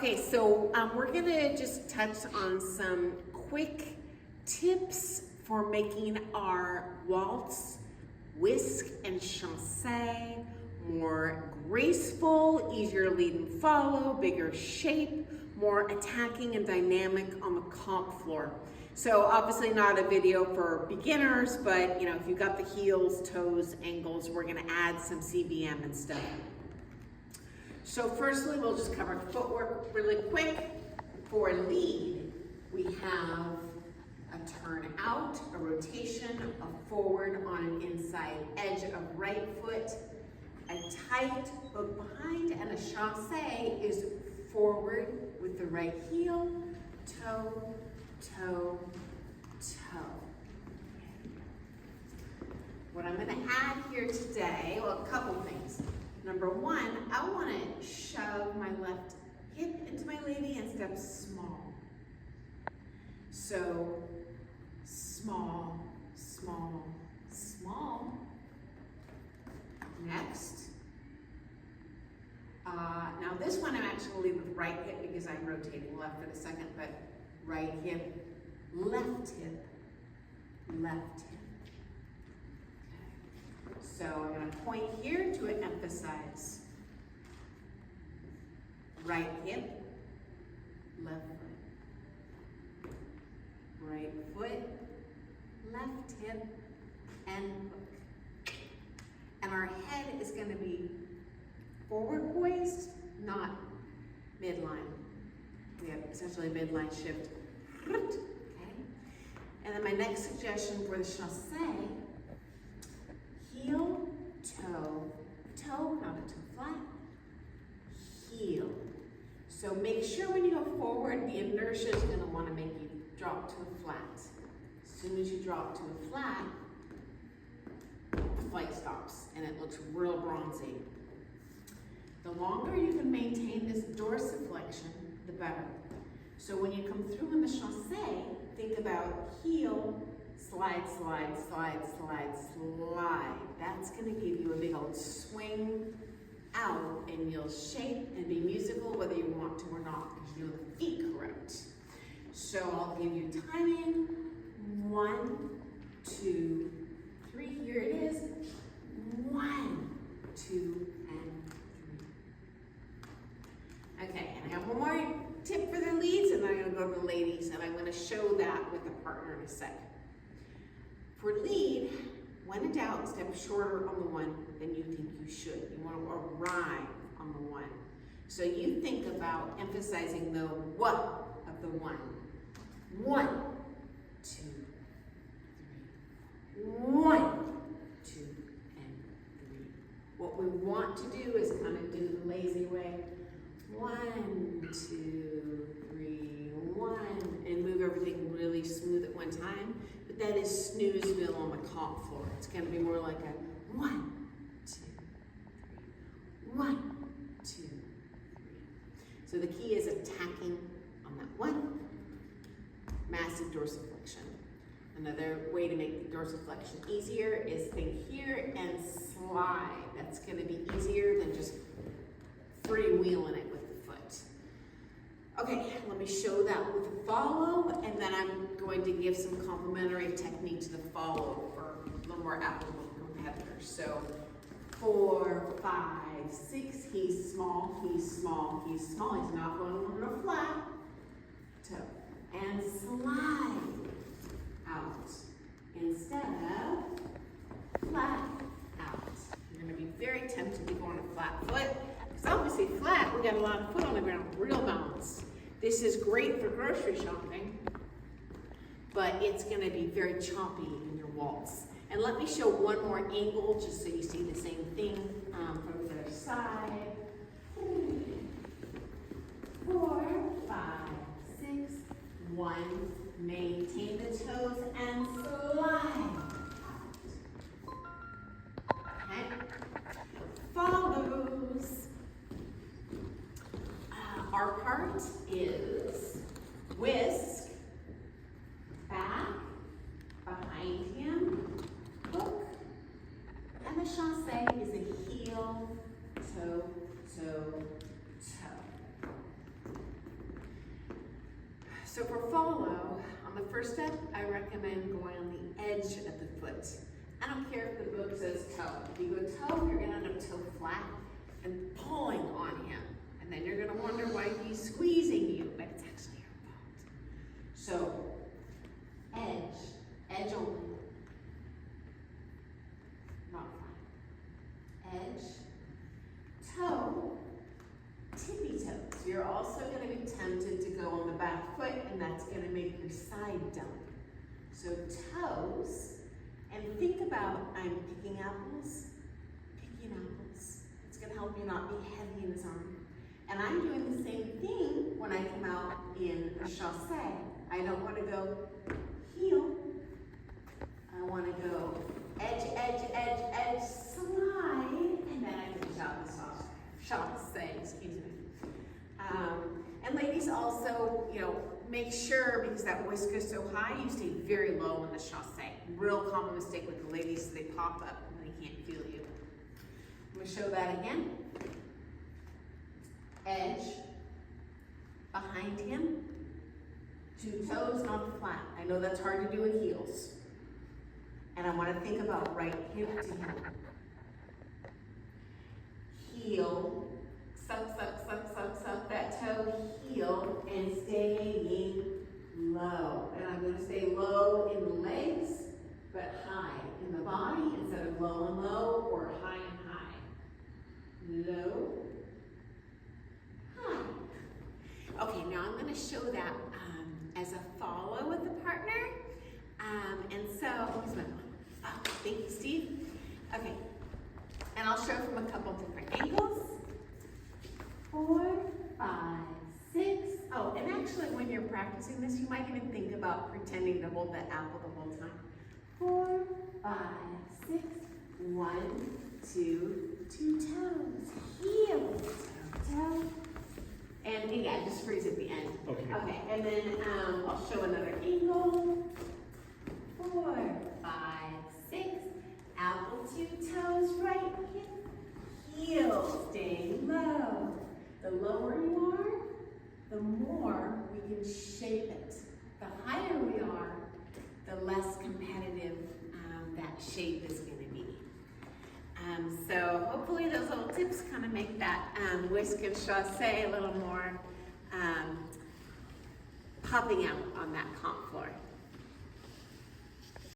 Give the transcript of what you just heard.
Okay, so we're gonna just touch on some quick tips for making our waltz, whisk, and chasse more graceful, easier to lead and follow, bigger shape, more attacking and dynamic on the comp floor. So obviously not a video for beginners, but you know, if you've got the heels, toes, ankles, we're gonna add some CBM and stuff. So firstly, we'll just cover footwork really quick. For lead, we have a turn out, a rotation, a forward on an inside edge of right foot, a tight hook behind, and a chasse is forward with the right heel, toe, toe, toe. What I'm gonna add here today, well, a couple things. Number one, I wanna shove my left hip into my lady and step small. So, small, small, small. Next. Now this one I'm actually gonna lead with right hip because I'm rotating left in a second, but right hip, left hip, left hip. So I'm going to point here to emphasize right hip, left foot, right foot, left hip, and hook. And our head is going to be forward poised, not midline. We have essentially a midline shift. Okay. And then my next suggestion for the chasse, heel, toe, toe, not a toe flat, heel. So make sure when you go forward, the inertia is going to want to make you drop to a flat. As soon as you drop to a flat, the flight stops and it looks real bronzy. The longer you can maintain this dorsiflexion, the better. So when you come through in the chasse, think about heel, slide, slide, slide, slide, slide. That's gonna give you a big old swing out and you'll shape and be musical whether you want to or not because you're doing the feet correct. So I'll give you timing. 1, 2, 3. Here it is. 1, 2, and 3. Okay, and I have one more tip for the leads and then I'm gonna go to the ladies and I'm gonna show that with the partner in a second. For lead, when in doubt, step shorter on the one than you think you should. You want to arrive on the one. So you think about emphasizing the what of the one. 1, 2, 3. 1, 2, and 3. What we want to do is kind of do the lazy way. 1, 2, 3, 1, and move everything really smooth at one time. But that is snoozeville on the comp floor. It's going to be more like a 1, 2, 3, 1, 2, 3. So the key is attacking on that one. Massive dorsiflexion. Another way to make the dorsiflexion easier is think here and slide. That's going to be easier than just freewheeling it with the foot. Okay, let me show that with the follow, and then I'm going to give some complementary technique to the follow for a little more applicable competitors. So 4, 5, 6, he's small, he's small, he's small. He's not going over a flat toe. And slide out instead of flat out. You're going to be very tempted to go on a flat foot. Because obviously flat, we got a lot of foot on the ground, real balance. This is great for grocery shopping, but it's going to be very choppy in your waltz. And let me show one more angle just so you see the same thing from the other side. 4, 5, 6, 1. Maintain the toes and slide out. Okay. Follows. Our part is whisk, back, behind him, hook, and the chasse is a heel, toe, toe, toe. So for follow, on the first step, I recommend going on the edge of the foot. I don't care if the book says toe. If you go toe, you're gonna end up toe flat and pulling on him. And then you're gonna wonder why he's squeezing you, but it's actually your fault. So, edge only. Not flat. Edge, toe, tippy toes. You're also going to be tempted to go on the back foot, and that's going to make your side dump. So toes, and think about, I'm picking apples. It's going to help you not be heavy in this arm. And I'm doing the same thing when I come out in a chasse. I don't want to go heel. I want to go edge, slide, and then I finish out the chasse, excuse me. And ladies also, make sure, because that whisk is so high, you stay very low in the chasse. Real common mistake with the ladies, they pop up and they can't feel you. I'm going to show that again. Edge, behind him, two toes, not flat. I know that's hard to do in heels. And I want to think about right hip to him. Heel, suck that toe, heel, and staying low. And I'm going to stay low in the legs, but high in the body instead of low and low or high and high. Low, high. Okay, now I'm going to show that as a follow with the partner. And so, where's my phone? Oh, thank you, Steve. Okay, and I'll show from a couple different angles. 4, 5, 6. Oh, and actually when you're practicing this, you might even think about pretending to hold that apple the whole time. 4, 5, 6, 1, 2, 2 toes, heel, toe, and yeah, just freeze at the end. Okay. Okay, and then I'll show another angle. 4, 5, 6, apple, 2 toes, right hip, heel, staying low. The lower you are, the more we can shape it. The higher we are, the less competitive that shape is going to be. So hopefully those little tips kind of make that whisk and chasse a little more popping out on that comp floor.